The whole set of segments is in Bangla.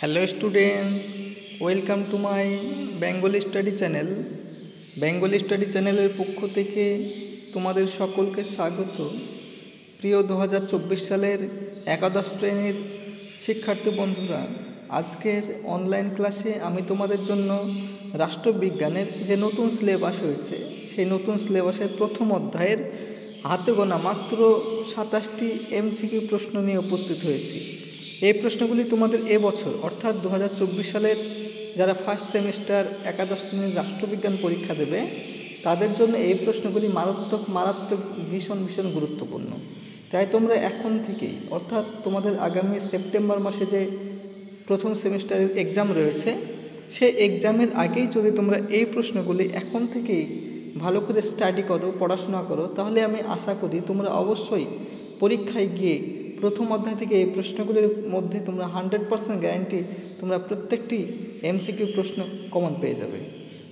Hello students, welcome to my Bengali study channel. Bengali study চ্যানেলের পক্ষ থেকে তোমাদের সকলকে স্বাগত। প্রিয় 2024 সালের একাদশ শ্রেণীর শিক্ষার্থী বন্ধুরা, আজকের অনলাইন ক্লাসে আমি তোমাদের জন্য রাষ্ট্রবিজ্ঞানের যে নতুন সিলেবাস হয়েছে সেই নতুন সিলেবাসের প্রথম অধ্যায়ের হাতে গোনা মাত্র 27টি এমসিকিউ প্রশ্ন নিয়ে উপস্থিত হয়েছি। এই প্রশ্নগুলি তোমাদের এবছর অর্থাৎ 2024 সালের যারা ফার্স্ট সেমিস্টার একাদশ শ্রেণীর রাষ্ট্রবিজ্ঞান পরীক্ষা দেবে তাদের জন্য এই প্রশ্নগুলি মারাত্মক ভীষণ গুরুত্বপূর্ণ। তাই তোমরা এখন থেকেই অর্থাৎ তোমাদের আগামী সেপ্টেম্বর মাসে যে প্রথম সেমিস্টারের এক্সাম রয়েছে সেই এক্সামের আগেই যদি তোমরা এই প্রশ্নগুলি এখন থেকেই ভালো করে স্টাডি করো, পড়াশোনা করো, তাহলে আমি আশা করি তোমরা অবশ্যই পরীক্ষায় গিয়ে প্রথম অধ্যায় থেকে এই প্রশ্নগুলির মধ্যে তোমরা 100% গ্যারান্টি তোমরা প্রত্যেকটি এমসিকিউ প্রশ্ন কমন পেয়ে যাবে।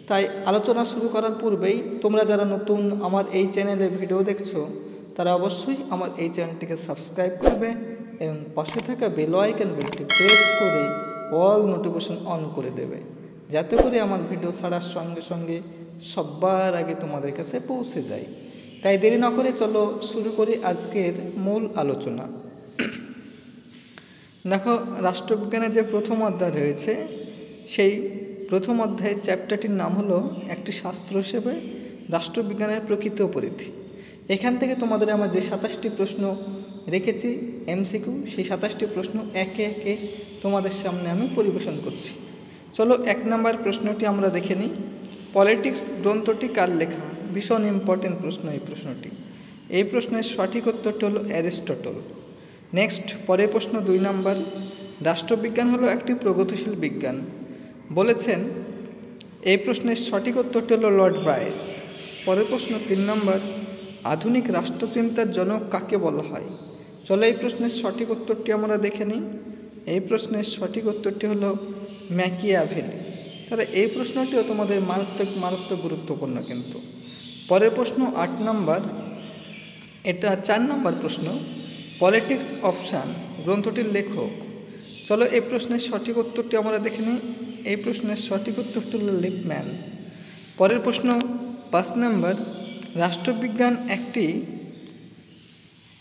তাই আলোচনা শুরু করার পূর্বেই তোমরা যারা নতুন আমার এই চ্যানেলে ভিডিও দেখছো তারা অবশ্যই আমার এই চ্যানেলটিকে সাবস্ক্রাইব করবে এবং পাশে থাকা বেল আইকন বেলটি প্রেস করে অল নোটিফিকেশন অন করে দেবে, যাতে করে আমার ভিডিও ছাড়ার সঙ্গে সঙ্গে সবার আগে তোমাদের কাছে পৌঁছে যায়। তাই দেরি না করে চলো শুরু করি আজকের মূল আলোচনা। দেখো, রাষ্ট্রবিজ্ঞানের যে প্রথম অধ্যায় রয়েছে সেই প্রথম অধ্যায়ের চ্যাপ্টারটির নাম হলো একটি শাস্ত্র হিসেবে রাষ্ট্রবিজ্ঞানের প্রকৃত পরিধি। এখান থেকে তোমাদের আমার যে 27টি প্রশ্ন রেখেছি এমসিকিউ, সেই 27টি প্রশ্ন একে একে তোমাদের সামনে আমি পরিবেশন করছি। চলো 1 নম্বর প্রশ্নটি আমরা দেখে নিই। পলিটিক্স গ্রন্থটি কার লেখা? ভীষণ ইম্পর্টেন্ট প্রশ্ন এই প্রশ্নটি। এই প্রশ্নের সঠিক উত্তরটি হলো অ্যারিস্টটল। নেক্সট, পরের প্রশ্ন 2 নম্বর। রাষ্ট্রবিজ্ঞান হলো একটি প্রগতিশীল বিজ্ঞান বলেছেন। এই প্রশ্নের সঠিক উত্তরটি হলো লর্ড ব্রাইস। পরের প্রশ্ন 3 নম্বর। আধুনিক রাষ্ট্রচিন্তার জনক কাকে বলা হয়? চলো এই প্রশ্নের সঠিক উত্তরটি আমরা দেখে নিই। এই প্রশ্নের সঠিক উত্তরটি হলো ম্যাকিয়াভেলি। তাহলে এই প্রশ্নটিও তোমাদের মারাত্মক গুরুত্বপূর্ণ কিন্তু। পরের প্রশ্ন 8 নম্বর, এটা 4 নম্বর প্রশ্ন। পলিটিক্স অপশান গ্রন্থটির লেখক। চলো এই প্রশ্নের সঠিক উত্তরটি আমরা দেখে নিই। এই প্রশ্নের সঠিক উত্তরটি হলো লিপম্যান। পরের প্রশ্ন 5 নম্বর। রাষ্ট্রবিজ্ঞান একটি,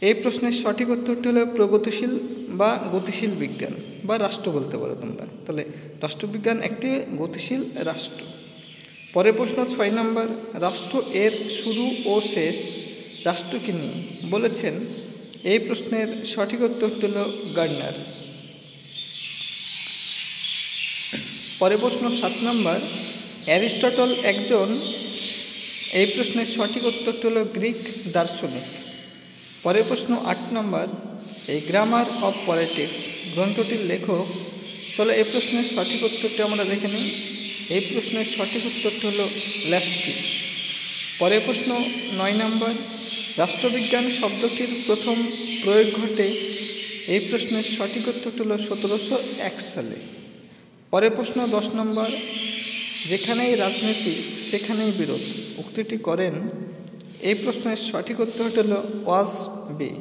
এই প্রশ্নের সঠিক উত্তরটি হলো প্রগতিশীল বা গতিশীল বিজ্ঞান বা রাষ্ট্র বলতে পারো তোমরা। তাহলে রাষ্ট্রবিজ্ঞান একটি গতিশীল রাষ্ট্র। পরের প্রশ্ন 6 নম্বর। রাষ্ট্র এর শুরু ও শেষ রাষ্ট্রকে নিয়ে বলেছেন। এই প্রশ্নের সঠিক উত্তরটি হলো গার্নার। পরের প্রশ্ন 7 নম্বর। অ্যারিস্টটল একজন, এই প্রশ্নের সঠিক উত্তরটি হলো গ্রিক দার্শনিক। পরের প্রশ্ন 8 নম্বর। এই গ্রামার অফ পলিটিক্স গ্রন্থটির লেখক। চলো এই প্রশ্নের সঠিক উত্তরটি আমরা দেখে নিই। এই প্রশ্নের সঠিক উত্তরটি হলো ল্যাস্কি। পরের প্রশ্ন 9 নম্বর। রাষ্ট্রবিজ্ঞান শব্দটির প্রথম প্রয়োগ ঘটে। এই প্রশ্নের সঠিক উত্তরটি হলো 1701 সালে। পরের প্রশ্ন 10 নম্বর। যেখানেই রাজনীতি সেখানেই বিরোধ উক্তিটি করেন। এই প্রশ্নের সঠিক উত্তরটি হলো ওয়াসবি।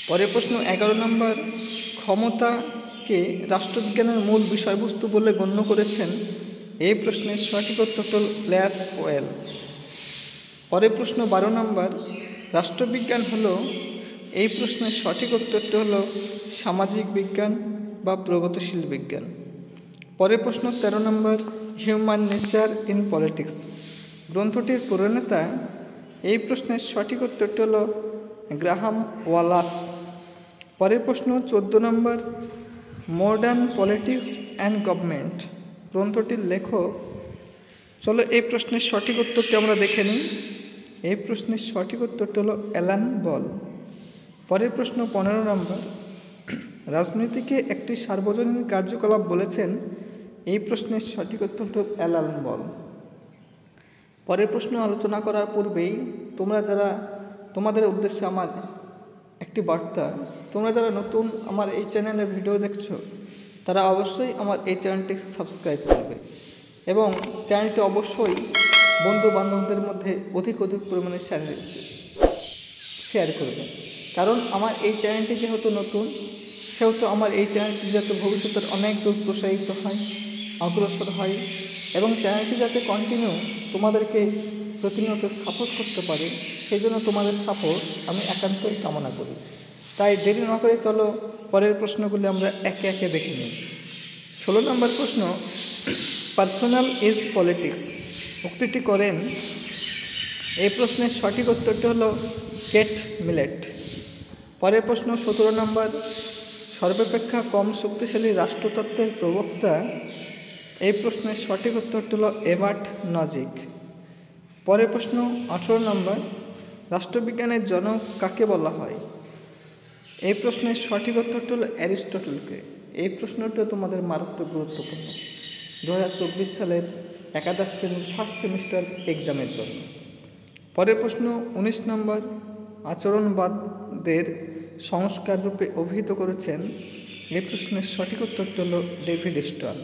পরের প্রশ্ন 11 নম্বর। ক্ষমতাকে রাষ্ট্রবিজ্ঞানের মূল বিষয়বস্তু বলে গণ্য করেছেন। এই প্রশ্নের সঠিক উত্তরটি হল ল্যাসওয়েল। পরের প্রশ্ন 12 নম্বর। রাষ্ট্রবিজ্ঞান হলো, এই প্রশ্নের সঠিক উত্তরটি হলো সামাজিক বিজ্ঞান বা প্রগতিশীল বিজ্ঞান। পরের প্রশ্ন 13 নম্বর। হিউম্যান নেচার ইন পলিটিক্স গ্রন্থটির প্রণেতা। এই প্রশ্নের সঠিক উত্তরটি হলো গ্রাহাম ওয়ালাস। পরের প্রশ্ন 14 নম্বর। মডার্ন পলিটিক্স অ্যান্ড গভর্নমেন্ট গ্রন্থটির লেখক। চলো এই প্রশ্নের সঠিক উত্তরটি আমরা দেখে নিই। এই প্রশ্নের সঠিক উত্তরটি হলো অ্যালান বল। পরের প্রশ্ন 15 নম্বর। রাজনীতিকে একটি সার্বজনীন কার্যকলাপ বলেছেন। এই প্রশ্নের সঠিক উত্তরটি হলো অ্যালান বল। পরের প্রশ্ন আলোচনা করার পূর্বেই তোমাদের উদ্দেশ্যে আমার একটি বার্তা। তোমরা যারা নতুন আমার এই চ্যানেলে ভিডিও দেখছো তারা অবশ্যই আমার এই চ্যানেলটিকে সাবস্ক্রাইব করবে এবং চ্যানেলটি অবশ্যই বন্ধু বান্ধবদের মধ্যে অধিক পরিমাণে শেয়ার করবে। কারণ আমার এই চ্যানেলটি যেহেতু নতুন, সেহেতু আমার এই চ্যানেলটি যাতে ভবিষ্যতের অনেক দূর প্রসারিত হয়, অগ্রসর হয় এবং চ্যানেলটি যাতে কন্টিনিউ তোমাদেরকে প্রতিনিয়ত সাপোর্ট করতে পারে, সেই জন্য তোমাদের সাপোর্ট আমি একান্তই কামনা করি। তাই দেরি না করে চলো পরের প্রশ্নগুলি আমরা একে একে দেখে নিই। 16 নম্বর প্রশ্ন, পার্সোনাল ইজ পলিটিক্স উক্তিটি করেন? এই প্রশ্নের সঠিক উত্তরটি হলো কেট মিলেট। পরের প্রশ্ন 17 নম্বর, সর্বাপেক্ষা কম শক্তিশালী রাষ্ট্রতত্ত্বের প্রবক্তা? এই প্রশ্নের সঠিক উত্তরটি হলো এভার্ট নজিক। পরের প্রশ্ন 18 নম্বর, রাষ্ট্রবিজ্ঞানের জনক কাকে বলা হয়? এই প্রশ্নের সঠিক উত্তরটি হলো অ্যারিস্টটলকে। এই প্রশ্নটিও তোমাদের মারাত্মক গুরুত্বপূর্ণ 2024 সালের একাদশ শ্রেণীর ফার্স্ট সেমিস্টার এক্সামের জন্য। পরের প্রশ্ন 19 নম্বর, আচরণবাদের সংস্কার রূপে অভিহিত করেছেন? এই প্রশ্নের সঠিক উত্তরটি হলো ডেভিড স্টোন।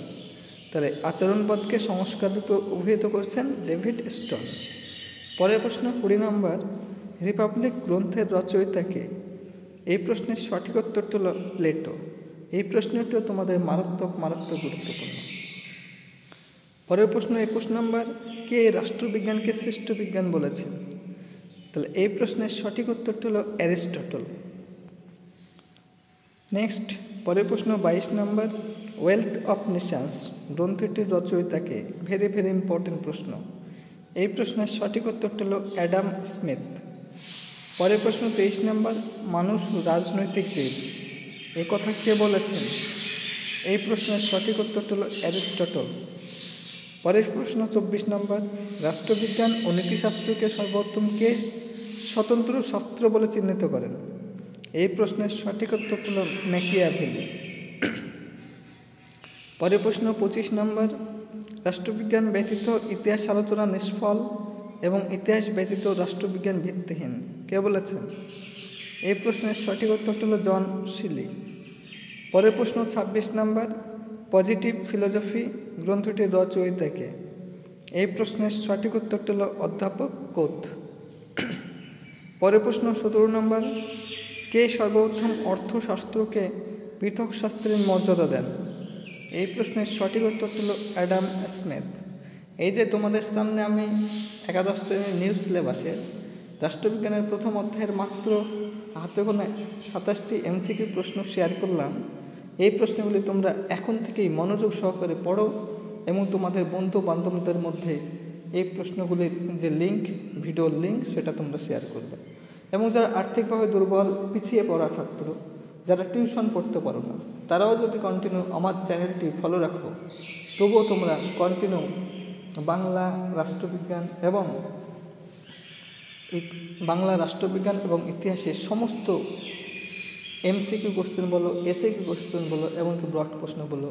তাহলে আচরণবাদকে সংস্কার রূপে অভিহিত করেছেন ডেভিড স্টোন। পরের প্রশ্ন 20 নম্বর, রিপাবলিক গ্রন্থের রচয়িতাকে? এই প্রশ্নের সঠিক উত্তরটি হলো প্লেটো। এই প্রশ্নটিও তোমাদের মারাত্মক গুরুত্বপূর্ণ। পরের প্রশ্ন 21 নম্বর, কে রাষ্ট্রবিজ্ঞানকে শ্রেষ্ঠ বিজ্ঞান বলেছেন? তাহলে এই প্রশ্নের সঠিক উত্তরটি হলো অ্যারিস্টটল। নেক্সট, পরের প্রশ্ন 22 নম্বর, ওয়েলথ অফ নেশনস গ্রন্থটির রচয়িতাকে? ভেরি ইম্পর্টেন্ট প্রশ্ন। এই প্রশ্নের সঠিক উত্তরটি হলো অ্যাডাম স্মিথ। পরের প্রশ্ন 23 নম্বর, মানুষ রাজনৈতিক জীব এই কথা কে বলেছেন? এই প্রশ্নের সঠিক উত্তরটি হলো অ্যারিস্টটল। পরের প্রশ্ন 24 নম্বর, রাষ্ট্রবিজ্ঞান ও নীতিশাস্ত্রকে সর্বোত্তম কে স্বতন্ত্র শাস্ত্র বলে চিহ্নিত করেন? এই প্রশ্নের সঠিক উত্তরটি হলো ম্যাকিয়াভেলি। পরের প্রশ্ন 25 নম্বর, রাষ্ট্রবিজ্ঞান ব্যতীত ইতিহাস আলোচনা নিষ্ফল এবং ইতিহাস ব্যতীত রাষ্ট্রবিজ্ঞান ভিত্তিহীন কে বলেছেন? এই প্রশ্নের সঠিক উত্তরটি হলো জন শিলি। পরের প্রশ্ন 26 নম্বর, পজিটিভ ফিলোসফি গ্রন্থটির রচয়িতাকে? এই প্রশ্নের সঠিক উত্তরটি হলো অধ্যাপক কোত। পরের প্রশ্ন 17 নম্বর, কে সর্বপ্রথম অর্থশাস্ত্রকে পৃথক শাস্ত্রের মর্যাদা দেন? এই প্রশ্নের সঠিক উত্তরটি হলো অ্যাডাম স্মিথ। এই যে তোমাদের সামনে আমি একাদশ শ্রেণীর নিউ সিলেবাসের রাষ্ট্রবিজ্ঞানের প্রথম অধ্যায়ের মাত্র হাতে গোনা 27টি এমসিকিউ প্রশ্ন শেয়ার করলাম। এই প্রশ্নগুলি তোমরা এখন থেকেই মনোযোগ সহকারে পড়ো এবং তোমাদের বন্ধু বান্ধবদের মধ্যে এই প্রশ্নগুলির যে লিঙ্ক, ভিডিওর লিঙ্ক, সেটা তোমরা শেয়ার করবে। এবং যারা আর্থিকভাবে দুর্বল, পিছিয়ে পড়া ছাত্র, যারা টিউশন পড়তে পারো না, তারাও যদি কন্টিনিউ আমার চ্যানেলটি ফলো রাখো, তবুও তোমরা কন্টিনিউ বাংলা রাষ্ট্রবিজ্ঞান এবং ইতিহাসের সমস্ত এমসিকিউ কোশ্চেন বলো, এসএকিউ কোশ্চেন বলো, এমনকি ব্রড প্রশ্ন বলো,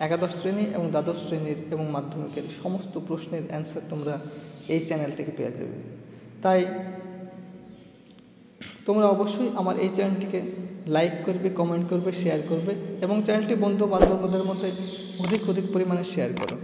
একাদশ শ্রেণী এবং দ্বাদশ শ্রেণীর এবং মাধ্যমিকের সমস্ত প্রশ্নের অ্যান্সার তোমরা এই চ্যানেল থেকে পেয়ে যাবে। তাই তোমরা অবশ্যই আমার এই চ্যানেলটিকে লাইক করবে, কমেন্ট করবে, শেয়ার করবে এবং চ্যানেলটি বন্ধু বান্ধবদের মধ্যে অধিক পরিমাণে শেয়ার করো।